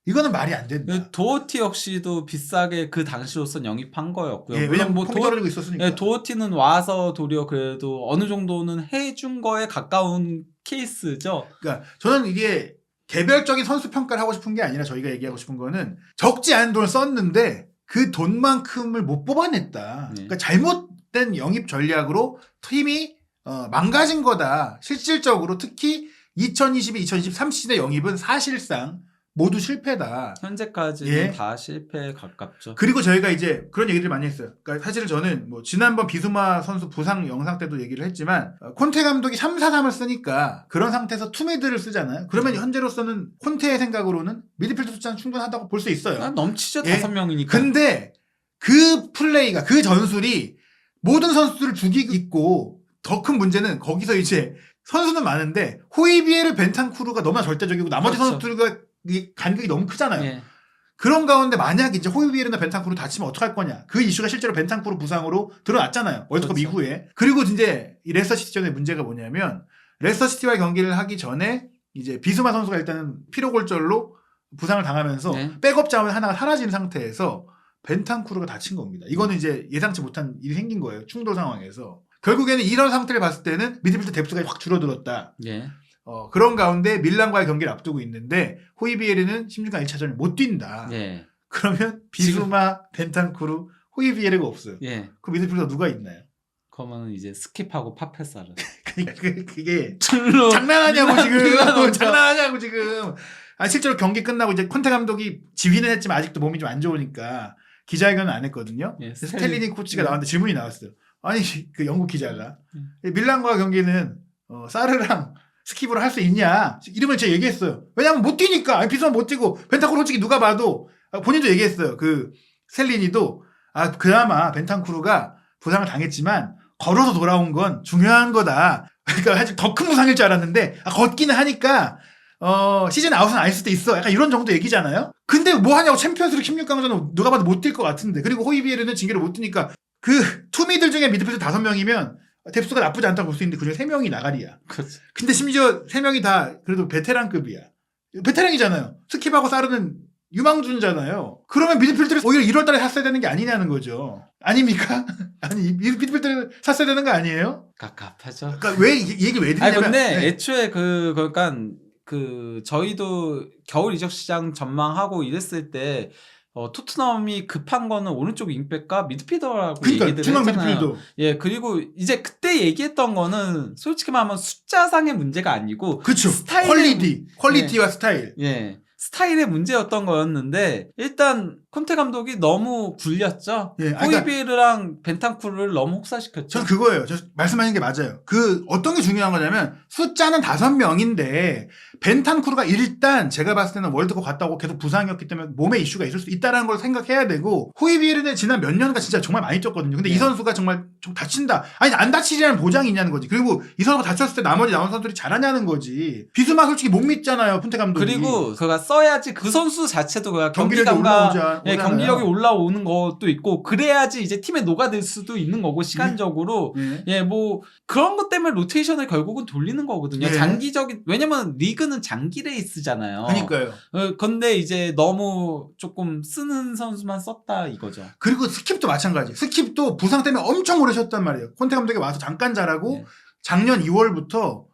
이거는 말이 안 된다. 도어티 역시도 비싸게 그 당시로선 영입한 거였고요. 예, 물론 왜냐면 뭐 폼이 떨어지고 있었으니까. 예, 도어티는 와서 도리어 그래도 어느 정도는 해준 거에 가까운 케이스죠. 그러니까 저는 이게 개별적인 선수 평가를 하고 싶은 게 아니라 저희가 얘기하고 싶은 거는 적지 않은 돈을 썼는데 그 돈만큼을 못 뽑아냈다. 네. 그러니까 잘못된 영입 전략으로 팀이 망가진 거다. 실질적으로 특히 2022, 2023 시즌의 영입은 사실상 모두 실패다. 현재까지는 예. 다 실패에 가깝죠. 그리고 저희가 이제 그런 얘기를 많이 했어요. 그러니까 사실은 저는 뭐 지난번 비수마 선수 부상 영상 때도 얘기를 했지만 콘테 감독이 3-4-3을 쓰니까 그런 상태에서 투미드를 쓰잖아요. 그러면 현재로서는 콘테의 생각으로는 미드필드 숫자는 충분하다고 볼 수 있어요. 넘치죠. 예. 5명이니까. 근데 그 플레이가 그 전술이 모든 선수들을 죽이고 있고 더 큰 문제는 거기서 이제 선수는 많은데 호이비에르 벤탄쿠르가 너무나 절대적이고 나머지 그렇죠. 선수들과 이 간격이 너무 크잖아요. 예. 그런 가운데 만약 이제 호이비에르나 벤탄쿠르 다치면 어떡할 거냐. 그 이슈가 실제로 벤탄쿠르 부상으로 드러났잖아요. 월드컵 그렇죠. 이후에. 그리고 이제 이 레스터시티전의 문제가 뭐냐면 레스터시티와 경기를 하기 전에 이제 비수마 선수가 일단은 피로골절로 부상을 당하면서 네. 백업 자원 하나가 사라진 상태에서 벤탄쿠르가 다친 겁니다. 이거는 이제 예상치 못한 일이 생긴 거예요. 충돌 상황에서. 결국에는 이런 상태를 봤을 때는 미드필드 뎁스가 확 줄어들었다. 예. 그런 가운데 밀란과의 경기를 앞두고 있는데 호이비에르는 16강 1차전을 못 뛴다. 예. 그러면 비수마, 벤탄쿠르, 호이비에르가 없어요. 예. 그 미드필더 누가 있나요? 그러면 이제 스킵하고 파페사를. 그러니까 그게 줄로 장난하냐고 지금. 밀라노죠. 장난하냐고 지금. 아 실제로 경기 끝나고 이제 콘테 감독이 지휘는 했지만 아직도 몸이 좀 안 좋으니까 기자회견은 안 했거든요. 예, 스텔리니 코치가 나왔는데 질문이 나왔어요. 아니 그 영국 기자가 밀란과 경기는 사르랑 스킵으로 할 수 있냐 이름을 제가 얘기했어요. 왜냐하면 못 뛰니까. 아니 비스만 못 뛰고 벤탄쿠르 솔직히 누가 봐도 본인도 얘기했어요. 그 셀리니도 그나마 벤탄쿠르가 부상을 당했지만 걸어서 돌아온 건 중요한 거다. 그러니까 사실 더 큰 부상일 줄 알았는데 걷기는 하니까 시즌 아웃은 아닐 수도 있어. 약간 이런 정도 얘기잖아요. 근데 뭐 하냐고. 챔피언스리그 16강전은 누가 봐도 못 뛸 것 같은데. 그리고 호이비에르는 징계를 못 뛰니까 그 투미들 중에 미드필더 5명이면 뎁스가 나쁘지 않다고 볼 수 있는데 그중에 3명이 나가리야. 그렇죠. 근데 심지어 3명이 다 그래도 베테랑급이야. 베테랑이잖아요. 스킵하고 사르는 유망주잖아요. 그러면 미드필더를 오히려 1월 달에 샀어야 되는 게 아니냐는 거죠. 아닙니까? 아니 미드필더를 샀어야 되는 거 아니에요? 갑갑하죠. 그러니까 왜 이 얘기 왜 드리냐면 근데 네. 애초에 그러니까 저희도 겨울 이적 시장 전망하고 이랬을 때 토트넘이 급한 거는 오른쪽 윙백과 미드필더라고 그러니까 얘기들 중앙 했잖아요. 미드필더. 예, 그리고 이제 그때 얘기했던 거는 솔직히 말하면 숫자상의 문제가 아니고 그렇죠. 퀄리티와 스타일. 예. 스타일의 문제였던 거였는데 일단 콘테 감독이 너무 굴렸죠. 예, 호이비르랑 벤탄쿠르를 너무 혹사시켰죠. 전 그거예요. 저 말씀하신 게 맞아요. 어떤 게 중요한 거냐면 숫자는 5명인데 벤탄쿠르가 일단 제가 봤을 때는 월드컵 갔다 오고 계속 부상이었기 때문에 몸에 이슈가 있을 수 있다는 걸 생각해야 되고 호이비르는 지난 몇 년간 진짜 정말 많이 뛰었거든요. 근데 이 선수가 정말 좀 다친다. 아니 안 다치리라는 보장이 있냐는 거지. 그리고 이 선수가 다쳤을 때 나머지 나온 선수들이 잘하냐는 거지. 비수마 솔직히 못 믿잖아요. 콘테 감독이. 그리고 그가 써야지 그 선수 자체도 경기력이 경기감과 경기력이 올라오는 것도 있고 그래야지 이제 팀에 녹아들 수도 있는 거고 시간적으로 뭐 그런 것 때문에 로테이션을 결국은 돌리는 거거든요. 장기적인 왜냐면 리그는 장기 레이스잖아요. 그러니까요. 근데 이제 너무 조금 쓰는 선수만 썼다 이거죠. 그리고 스킵도 마찬가지. 스킵도 부상 때문에 엄청 오래 쉬었단 말이에요. 콘테 감독이 와서 잠깐 잘하고 작년 2월부터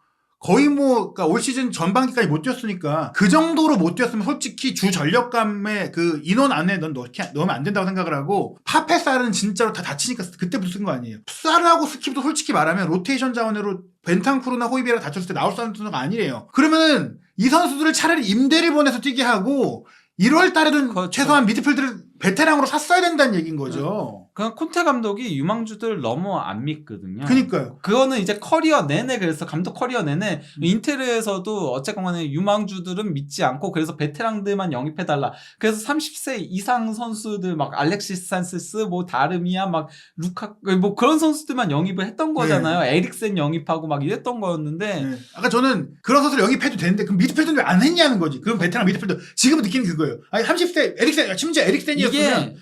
거의 그러니까 올 시즌 전반기까지 못 뛰었으니까 그 정도로 못 뛰었으면 솔직히 주 전력감의 그 인원 안에 넣으면 안 된다고 생각을 하고 파페사르는 진짜로 다 다치니까 그때부터 쓴 거 아니에요. 사르하고 스킵도 솔직히 말하면 로테이션 자원으로 벤탄쿠르나 호이비에르가 다쳤을 때 나올 선수가 아니래요. 그러면은 이 선수들을 차라리 임대를 보내서 뛰게 하고 1월 달에는 그렇죠. 최소한 미드필드를 베테랑으로 샀어야 된다는 얘기인 거죠. 그냥 콘테 감독이 유망주들 너무 안 믿거든요. 그러니까요. 그거는 이제 커리어 내내 그래서 감독 커리어 내내 인테르에서도 어쨌건 간에 유망주들은 믿지 않고 그래서 베테랑들만 영입해달라. 그래서 30세 이상 선수들 막 알렉시스 산세스 뭐 다르미아 막 루카 뭐 그런 선수들만 영입을 했던 거잖아요. 에릭센 영입하고 막 이랬던 거였는데 아까 저는 그런 선수를 영입해도 되는데 그럼 미드필더는 왜 안 했냐는 거지. 그럼 베테랑 미드필더 지금 느끼는 그거예요. 아니 30세 에릭센 심지어 에릭센이었으면 이게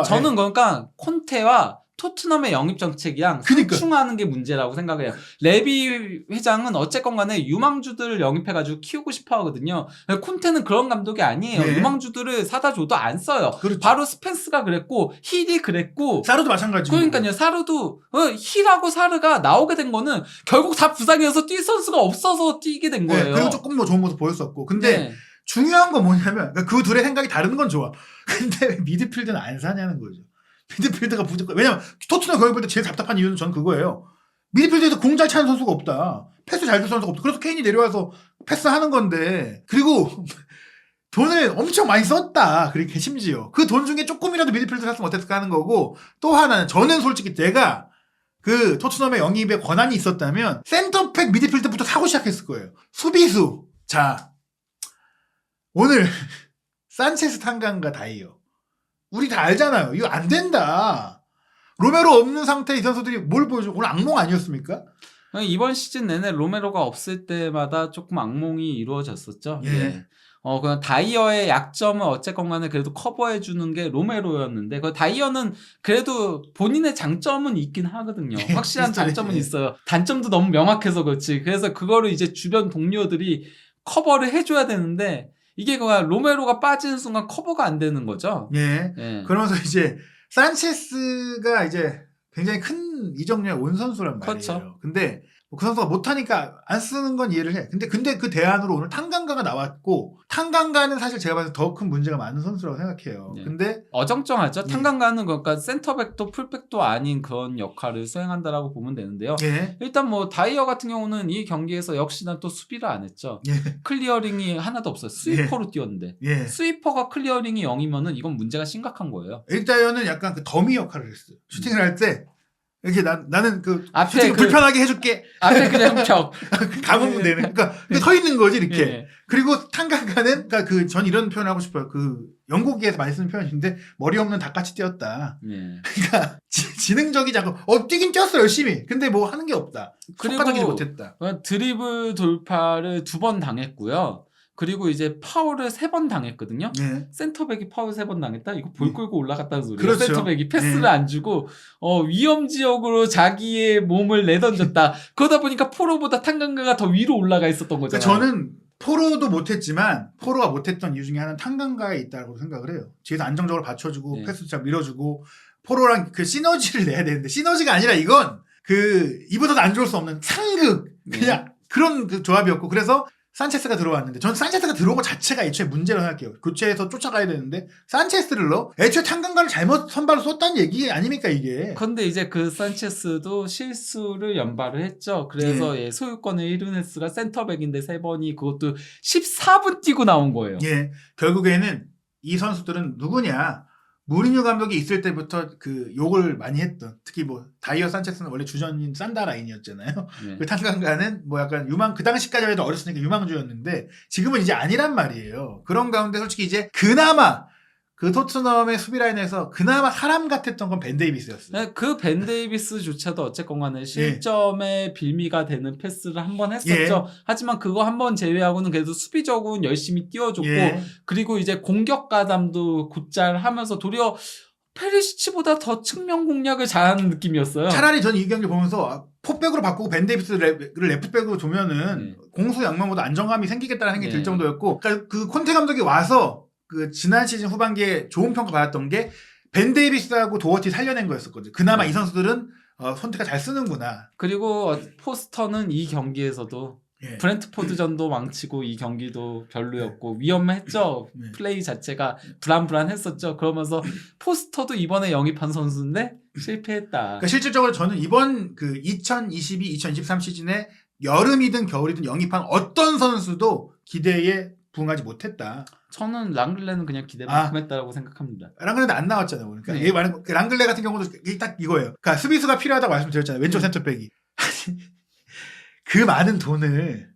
저는 그러니까 콘테와 토트넘의 영입 정책이랑 상충하는 게 문제라고 생각해요. 레비 회장은 어쨌건 간에 유망주들을 영입해가지고 키우고 싶어 하거든요. 콘테는 그런 감독이 아니에요. 유망주들을 사다 줘도 안 써요. 그렇죠. 바로 스펜스가 그랬고 힐이 그랬고 사르도 마찬가지고. 그러니까요. 사르도 힐하고 사르가 나오게 된 거는 결국 다 부상이어서 뛸 선수가 없어서 뛰게 된 거예요. 그리고 조금 더 좋은 모습 보였었고. 근데 중요한 건 뭐냐면 그 둘의 생각이 다른 건 좋아. 근데 왜 미드필드는 안 사냐는 거죠. 미드필드가 무조건. 왜냐면 토트넘 경기 볼 때 제일 답답한 이유는 전 그거예요. 미드필드에서 공 잘 차는 선수가 없다. 패스 잘 주는 선수가 없다. 그래서 케인이 내려와서 패스하는 건데. 그리고 돈을 엄청 많이 썼다. 그렇게 심지어. 그 돈 중에 조금이라도 미드필드 샀으면 어땠을까 하는 거고. 또 하나는 저는 솔직히 내가 그 토트넘의 영입에 권한이 있었다면 센터백 미드필드부터 사고 시작했을 거예요. 수비수. 자, 오늘 산체스 탄강과 다이어. 우리 다 알잖아요. 이거 안 된다. 로메로 없는 상태의 이 선수들이 뭘 보여줘? 오늘 악몽 아니었습니까? 이번 시즌 내내 로메로가 없을 때마다 조금 악몽이 이루어졌었죠. 그냥 다이어의 약점은 어쨌건 간에 그래도 커버해주는 게 로메로였는데, 그 다이어는 그래도 본인의 장점은 있긴 하거든요. 확실한 장점은 있어요. 단점도 너무 명확해서 그렇지. 그래서 그거를 이제 주변 동료들이 커버를 해줘야 되는데, 이게 그냥 로메로가 빠지는 순간 커버가 안 되는 거죠. 그러면서 이제 산체스가 이제 굉장히 큰 이적료에 온 선수란 말이에요. 그렇죠. 근데 그 선수가 못하니까 안 쓰는 건 이해를 해. 근데 그 대안으로 오늘 탕강가가 나왔고, 탕강가는 사실 제가 봐서 더 큰 문제가 많은 선수라고 생각해요. 네. 근데 어정쩡하죠. 예. 탕강가는 그러니까 센터백도 풀백도 아닌 그런 역할을 수행한다라고 보면 되는데요. 예. 일단 뭐 다이어 같은 경우는 이 경기에서 역시나 또 수비를 안 했죠. 예. 클리어링이 하나도 없어요. 스위퍼로 뛰었는데 예. 스위퍼가 클리어링이 0이면은 이건 문제가 심각한 거예요. 일다이어는 약간 그 더미 역할을 했어요. 슈팅을 할 때 이렇게 나는 그 앞에 슈팅 불편하게 해줄게. 앞에 그냥 벽. 감으면 되는. 그러니까 서 있는 거지 이렇게. 예. 그리고 탕강가는 그러니까 전 이런 표현을 하고 싶어요. 그 영국에서 많이 쓰는 표현인데 머리 없는 닭같이 뛰었다. 예. 그러니까 지능적이지 않고 뛰긴 뛰었어 열심히. 근데 뭐 하는 게 없다. 손가락이지 못했다. 드리블 돌파를 2번 당했고요. 그리고 이제 파울을 3번 당했거든요. 예. 센터백이 파울 3번 당했다? 이거 볼 끌고 올라갔다는 소리예요. 그렇죠. 센터백이 패스를 네. 안 주고 위험 지역으로 자기의 몸을 내던졌다. 그러다 보니까 포로보다 탕강가가 더 위로 올라가 있었던 거잖아요. 그러니까 저는 포로도 못했지만 포로가 못했던 이유 중에 하나는 탕강가에 있다고 생각을 해요. 뒤에서 안정적으로 받쳐주고 네. 패스 잘 밀어주고 포로랑 그 시너지를 내야 되는데 시너지가 아니라 이건 그 이보다도 안 좋을 수 없는 상극 그냥 그런 그 조합이었고 그래서 산체스가 들어왔는데 전 산체스가 들어온 것 자체가 애초에 문제라고 생각해요. 교체해서 쫓아가야 되는데 산체스를 넣어? 애초에 탕강가를 잘못 선발로 쏟다는 얘기 아닙니까 이게. 근데 이제 그 산체스도 실수를 연발을 했죠. 그래서 소유권을 잃은 횟수가 센터백인데 3번이 그것도 14분 뛰고 나온 거예요. 예, 결국에는 이 선수들은 누구냐? 무리뉴 감독이 있을 때부터 그 욕을 많이 했던 특히 뭐 다이어 산체스는 원래 주전인 산다 라인이었잖아요. 네. 그 탕강가는 뭐 약간 그 당시까지만 해도 어렸으니까 유망주였는데 지금은 이제 아니란 말이에요. 그런 가운데 솔직히 이제 그나마 그 토트넘의 수비 라인에서 그나마 사람 같았던 건 벤 데이비스였어요. 네, 그 벤 데이비스조차도 어쨌건 간에 실점의 빌미가 되는 패스를 한 번 했었죠. 하지만 그거 한 번 제외하고는 그래도 수비적으로는 열심히 띄워줬고 그리고 이제 공격 가담도 곧잘 하면서 도리어 페리시치보다 더 측면 공략을 잘하는 느낌이었어요. 차라리 저는 이 경기 보면서 포백으로 바꾸고 벤 데이비스를 레프트백으로 두면은 공수양망보다 안정감이 생기겠다는 생각이 들 정도였고 그러니까 그 콘테 감독이 와서 그 지난 시즌 후반기에 좋은 평가 받았던 게 벤 데이비스하고 도어티 살려낸 거였었거든요. 그나마 이 선수들은 선택가 잘 쓰는구나. 그리고 포스터는 이 경기에서도 브렌트포드전도 망치고 이 경기도 별로였고 위험했죠. 플레이 자체가 불안했었죠. 그러면서 포스터도 이번에 영입한 선수인데 실패했다. 그러니까 실질적으로 저는 이번 그 2022-2023 시즌에 여름이든 겨울이든 영입한 어떤 선수도 기대에 부응하지 못했다. 저는 랑글레는 그냥 기대만큼 했다고 생각합니다. 랑글레는 안 나왔잖아요. 그러니까 얘 말은 랑글레 같은 경우도 딱 이거예요. 그러니까 수비수가 필요하다고 말씀드렸잖아요. 왼쪽 센터백이. 그 많은 돈을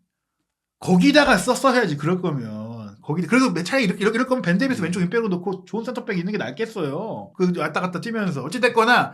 거기다가 썼어야지. 그럴 거면 그래도 차라리 이럴 거면 벤 데이비스 왼쪽 윙백으로 놓고 좋은 센터백 있는 게 낫겠어요. 그 왔다 갔다 뛰면서 어찌됐거나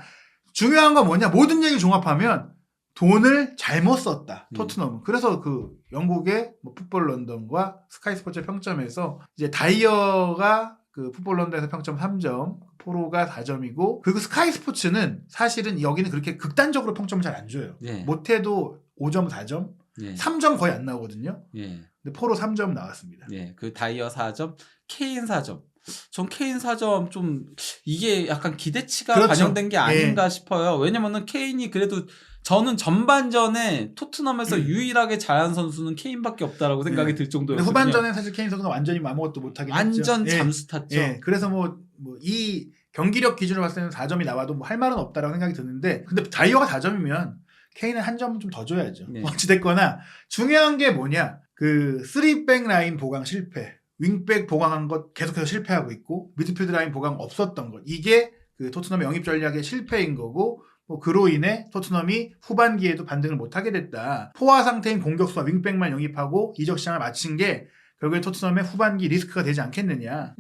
중요한 건 뭐냐 모든 얘기 종합하면 돈을 잘못 썼다. 토트넘은. 그래서 그 영국의 뭐 풋볼 런던과 스카이 스포츠의 평점에서 이제 다이어가 그 풋볼 런던에서 평점 3점, 포로가 4점이고 그리고 스카이 스포츠는 사실은 여기는 그렇게 극단적으로 평점을 잘 안 줘요. 못해도 5점, 4점, 3점 거의 안 나오거든요. 근데 포로 3점 나왔습니다. 그 다이어 4점, 케인 4점. 전 케인 4점 좀 이게 약간 기대치가 반영된 게 아닌가 싶어요. 왜냐면은 케인이 그래도 저는 전반전에 토트넘에서 유일하게 잘한 선수는 케인밖에 없다라고 생각이 들 정도였거든요. 후반전에 사실 케인 선수가 완전히 아무것도 못하긴 했죠. 완전 잠수 탔죠. 그래서 뭐 이 경기력 기준으로 봤을 때는 4점이 나와도 뭐 할 말은 없다라고 생각이 드는데 근데 다이어가 4점이면 케인은 한 점은 좀 더 줘야죠. 어찌됐거나 중요한 게 뭐냐 그 3백 라인 보강 실패 윙백 보강한 것 계속해서 실패하고 있고 미드필드 라인 보강 없었던 것 이게 그 토트넘의 영입 전략의 실패인 거고 뭐 그로 인해 토트넘이 후반기에도 반등을 못하게 됐다. 포화 상태인 공격수와 윙백만 영입하고 이적 시장을 마친 게 결국에 토트넘의 후반기 리스크가 되지 않겠느냐.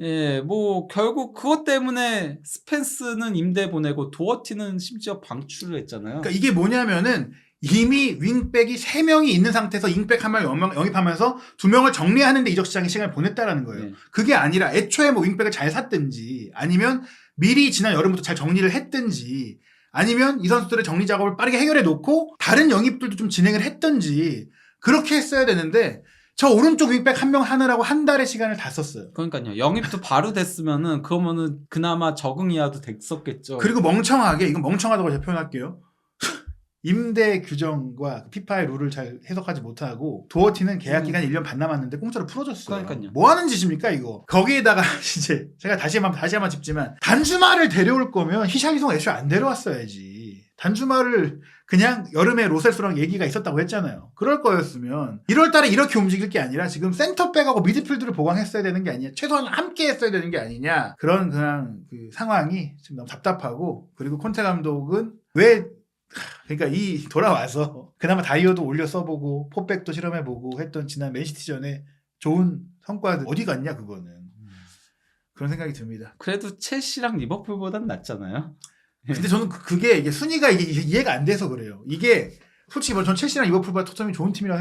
뭐 결국 그것 때문에 스펜스는 임대 보내고 도어티는 심지어 방출을 했잖아요. 그러니까 이게 뭐냐면은 이미 윙백이 3명이 있는 상태에서 윙백 한 명 영입하면서 2명을 정리하는 데 이적 시장에 시간을 보냈다라는 거예요. 그게 아니라 애초에 뭐 윙백을 잘 샀든지 아니면 미리 지난 여름부터 잘 정리를 했든지 아니면 이 선수들의 정리 작업을 빠르게 해결해 놓고 다른 영입들도 좀 진행을 했든지 그렇게 했어야 되는데 저 오른쪽 윙백 한 명 하느라고 한 달의 시간을 다 썼어요. 그러니까요. 영입도 바로 됐으면은 그러면은 그나마 적응이라도 됐었겠죠. 그리고 멍청하게 이건 멍청하다고 제가 표현할게요. 임대 규정과 피파의 룰을 잘 해석하지 못하고 도어티는 계약 기간 1년 반 남았는데 공짜로 풀어줬어요. 그러니까요. 뭐 하는 짓입니까 이거? 거기에다가 이제 제가 다시 한번 짚지만 단주마를 데려올 거면 히샬리송 애초에 안 데려왔어야지. 단주마를 그냥 여름에 로셀스랑 얘기가 있었다고 했잖아요. 그럴 거였으면 1월 달에 이렇게 움직일 게 아니라 지금 센터백하고 미드필드를 보강했어야 되는 게 아니냐. 최소한 함께 했어야 되는 게 아니냐. 그런 그냥 그 상황이 지금 너무 답답하고 그리고 콘테 감독은 왜 그러니까 이 돌아와서 그나마 다이어도 올려 써보고 포백도 실험해보고 했던 지난 맨시티전에 좋은 성과들 어디 갔냐 그거는 그런 생각이 듭니다. 그래도 첼시랑 리버풀보단 낫잖아요. 근데 저는 그게 이게 순위가 이해가 안 돼서 그래요. 이게 솔직히 전 첼시랑 리버풀보다 토트넘이 좋은 팀이라고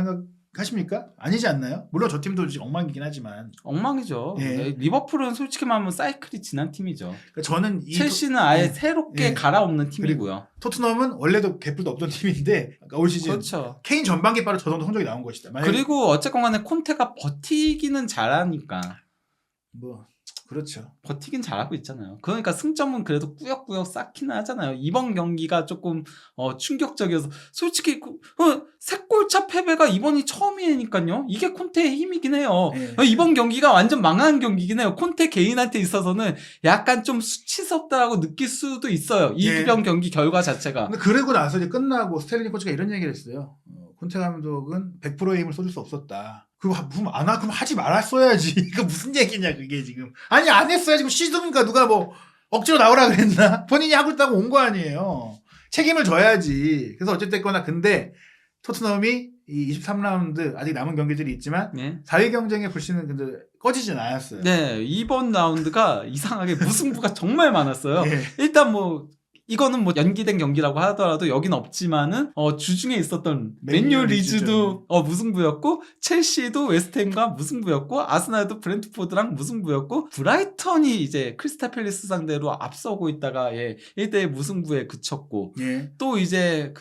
생각하십니까? 아니지 않나요? 물론 저 팀도 지금 엉망이긴 하지만 엉망이죠. 예. 리버풀은 솔직히 말하면 사이클이 지난 팀이죠. 그러니까 저는 이 첼시는 아예 예. 새롭게 예. 갈아엎는 팀이고요. 토트넘은 원래도 개뿔도 없던 팀인데 올 시즌 그렇죠. 케인 전반기 빠로 저 정도 성적이 나온 것이다. 만약에 그리고 어쨌건 간에 콘테가 버티기는 잘하니까. 뭐 그렇죠. 버티긴 잘하고 있잖아요. 그러니까 승점은 그래도 꾸역꾸역 쌓기는 하잖아요. 이번 경기가 조금 충격적이어서 솔직히 3골차 패배가 이번이 처음이니까요. 이게 콘테의 힘이긴 해요. 네. 이번 경기가 완전 망한 경기긴 해요. 콘테 개인한테 있어서는 약간 좀 수치스럽다라고 느낄 수도 있어요. 이번 경기 결과 자체가. 근데 그러고 나서 이제 끝나고 스텔링 코치가 이런 얘기를 했어요. 콘테 감독은 100%의 힘을 쏟을 수 없었다. 그거 그럼 하지 말았어야지. 이거 무슨 얘기냐 그게 지금. 아니 안 했어야지. 그럼 시즌이니까 누가 뭐 억지로 나오라 그랬나? 본인이 하고 있다고 온 거 아니에요. 책임을 져야지. 그래서 어쨌든 근데 토트넘이 이 23라운드 아직 남은 경기들이 있지만 네. 4위 경쟁의 불씨는 근데 꺼지진 않았어요. 네, 이번 라운드가 이상하게 무승부가 정말 많았어요. 예. 일단 이거는 연기된 경기라고 하더라도 여긴 없지만은 주중에 있었던 맨유 리즈도 무승부였고 첼시도 웨스트햄과 무승부였고 아스날도 브렌트포드랑 무승부였고 브라이턴이 이제 크리스탈 팰리스 상대로 앞서고 있다가 1대1 무승부에 그쳤고 예. 또 이제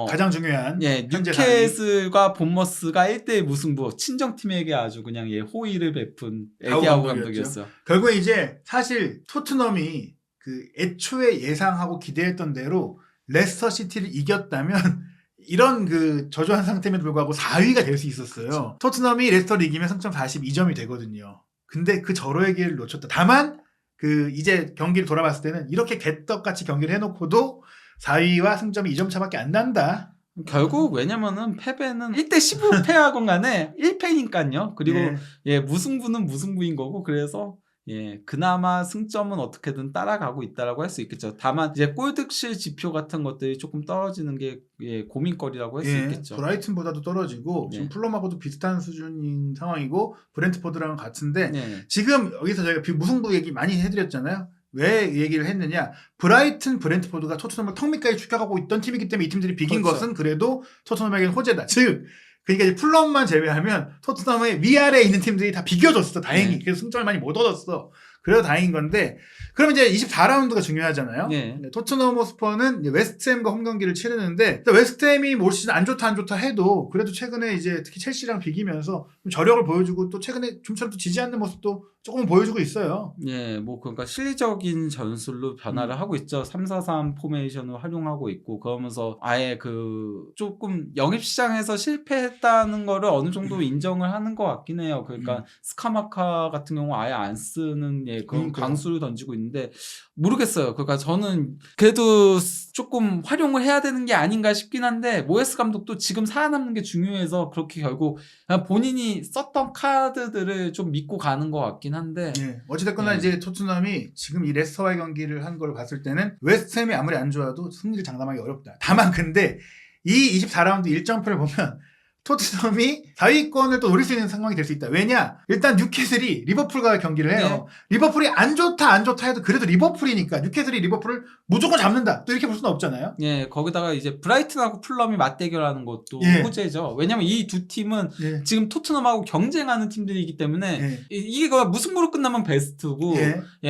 가장 중요한 현재 뉴캐슬과 본머스가 1대1 무승부 친정팀에게 아주 그냥 호의를 베푼 에디아우 감독이었어요. 결국에 이제 사실 토트넘이 그 애초에 예상하고 기대했던 대로 레스터 시티를 이겼다면 이런 그 저조한 상태임에도 불구하고 4위가 될 수 있었어요. 그렇죠. 토트넘이 레스터를 이기면 승점 42점이 되거든요. 근데 그 절호의 기회를 놓쳤다. 다만 그 이제 경기를 돌아봤을 때는 이렇게 개떡같이 경기를 해놓고도 4위와 승점이 2점 차밖에 안 난다. 결국 왜냐면은 패배는 1대 15패하건 간에 1패니까요. 그리고 무승부는 무승부인 거고 그래서 그나마 승점은 어떻게든 따라가고 있다라고 할 수 있겠죠. 다만 이제 골득실 지표 같은 것들이 조금 떨어지는 게 고민거리라고 할 수 있겠죠. 브라이튼보다도 떨어지고 지금 풀럼하고도 비슷한 수준인 상황이고 브렌트포드랑 같은데 지금 여기서 저희가 무승부 얘기 많이 해드렸잖아요. 왜 얘기를 했느냐? 브라이튼, 브렌트포드가 토트넘을 턱 밑까지 추격하고 있던 팀이기 때문에 이 팀들이 비긴 것은 그래도 토트넘에게는 호재다. 즉 그러니까 이제 풀럼만 제외하면 토트넘의 위아래에 있는 팀들이 다 비겨줬어. 다행히. 그래서 승점을 많이 못 얻었어. 그래도 다행인 건데 그러면 이제 24라운드가 중요하잖아요. 토트넘 호스퍼는 웨스트햄과 홈 경기를 치르는데 웨스트햄이 올 시즌 안 좋다 해도 그래도 최근에 이제 특히 첼시랑 비기면서 좀 저력을 보여주고 또 최근에 좀처럼 또 지지 않는 모습도 조금 보여주고 있어요. 그러니까 실리적인 전술로 변화를 하고 있죠. 3-4-3 포메이션을 활용하고 있고 그러면서 아예 조금 영입시장에서 실패했다는 거를 어느 정도 인정을 하는 것 같긴 해요. 그러니까 스카마카 같은 경우 아예 안 쓰는 그런 강수를 던지고 있는데 모르겠어요. 그러니까 저는 그래도 조금 활용을 해야 되는 게 아닌가 싶긴 한데 모에스 감독도 지금 살아남는 게 중요해서 그렇게 결국 본인이 썼던 카드들을 좀 믿고 가는 것 같긴 한데 어찌됐거나 이제 토트넘이 지금 이 레스터와의 경기를 한 걸 봤을 때는 웨스트햄이 아무리 안 좋아도 승리를 장담하기 어렵다. 다만 근데 이 24라운드 일정표를 보면 토트넘이 4위권을 또 노릴 수 있는 상황이 될 수 있다. 왜냐? 일단 뉴캐슬이 리버풀과 경기를 해요. 리버풀이 안 좋다 해도 그래도 리버풀이니까 뉴캐슬이 리버풀을 무조건 잡는다. 또 이렇게 볼 수는 없잖아요. 거기다가 이제 브라이튼하고 풀럼이 맞대결하는 것도 호재죠. 왜냐면 이 두 팀은 지금 토트넘하고 경쟁하는 팀들이기 때문에 이게 무승부로 끝나면 베스트고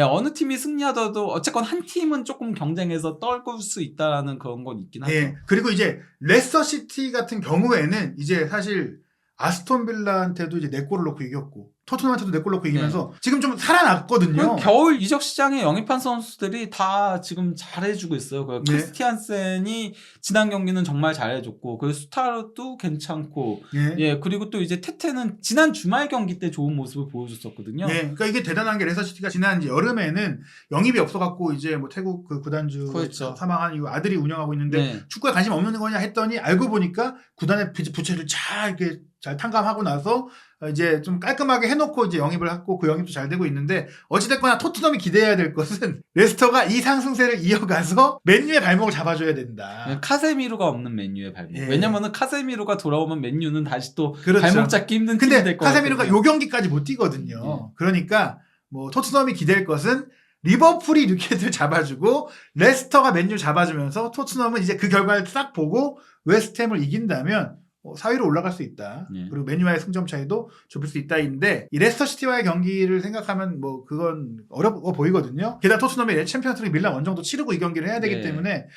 어느 팀이 승리하더라도 어쨌건 한 팀은 조금 경쟁에서 떨굴 수 있다라는 그런 건 있긴 하죠. 그리고 이제 레스터 시티 같은 경우에는 이제 사실 아스톤 빌라한테도 이제 4골을 넣고 이겼고 토트넘한테도 4골 넣고 이기면서 지금 좀 살아났거든요. 그 겨울 이적 시장에 영입한 선수들이 다 지금 잘해주고 있어요. 그 네. 크리스티안센이 지난 경기는 정말 잘해줬고, 그 스타르도 괜찮고, 예. 예, 그리고 또 이제 테테는 지난 주말 경기 때 좋은 모습을 보여줬었거든요. 예, 그러니까 이게 대단한 게 레스터시티가 지난 이제 여름에는 영입이 없어갖고 이제 뭐 태국 그 구단주 그렇죠. 사망한 이후 아들이 운영하고 있는데 네. 축구에 관심 없는 거냐 했더니 알고 보니까 구단의 부채를 잘 이렇게 잘 탕감하고 나서 이제 좀 깔끔하게 해놓고 이제 영입을 했고 그 영입도 잘 되고 있는데 어찌됐거나 토트넘이 기대해야 될 것은 레스터가 이 상승세를 이어가서 맨유의 발목을 잡아줘야 된다. 카세미루가 없는 맨유의 발목. 예. 왜냐면은 카세미루가 돌아오면 맨유는 다시 또 그렇죠. 발목 잡기 힘든 팀이 근데 될 거예요. 카세미루가 요 경기까지 못 뛰거든요. 그러니까 뭐 토트넘이 기댈 것은 리버풀이 뉴캐슬 잡아주고 레스터가 맨유 잡아주면서 토트넘은 이제 그 결과를 싹 보고 웨스트햄을 이긴다면 4위로 올라갈 수 있다. 예. 그리고 맨유와의 승점 차이도 좁힐 수 있다인데 이 레스터시티와의 경기를 생각하면 뭐 그건 어려워 보이거든요. 게다가 토트넘이 챔피언스리그 밀란 원정도 치르고 이 경기를 해야 되기 네. 때문에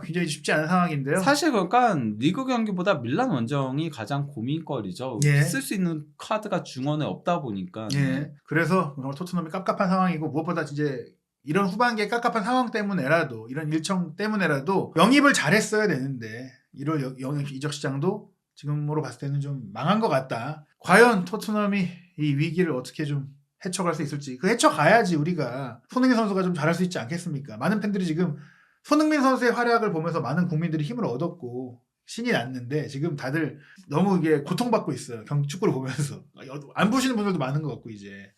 굉장히 쉽지 않은 상황인데요. 사실 그러니까 리그 경기보다 밀란 원정이 가장 고민거리죠. 예. 쓸 수 있는 카드가 중원에 없다 보니까. 예. 그래서 토트넘이 깝깝한 상황이고 무엇보다 이제 이런 후반기에 깝깝한 상황 때문에라도 이런 일정 때문에라도 영입을 잘했어야 되는데 1월 영입 이적 시장도 지금으로 봤을 때는 좀 망한 것 같다. 과연 토트넘이 이 위기를 어떻게 좀 헤쳐갈 수 있을지. 그 헤쳐가야지 우리가 손흥민 선수가 좀 잘할 수 있지 않겠습니까? 많은 팬들이 지금 손흥민 선수의 활약을 보면서 많은 국민들이 힘을 얻었고 신이 났는데 지금 다들 너무 이게 고통받고 있어요. 축구를 보면서. 안 보시는 분들도 많은 것 같고 이제.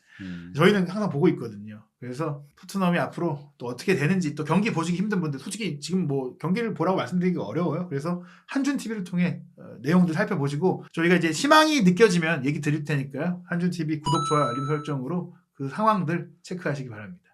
저희는 항상 보고 있거든요. 그래서 토트넘이 앞으로 또 어떻게 되는지 또 경기 보시기 힘든 분들 솔직히 지금 뭐 경기를 보라고 말씀드리기가 어려워요. 그래서 한준 TV를 통해 내용들 살펴보시고 저희가 이제 희망이 느껴지면 얘기 드릴 테니까요. 한준 TV 구독, 좋아요, 알림 설정으로 그 상황들 체크하시기 바랍니다.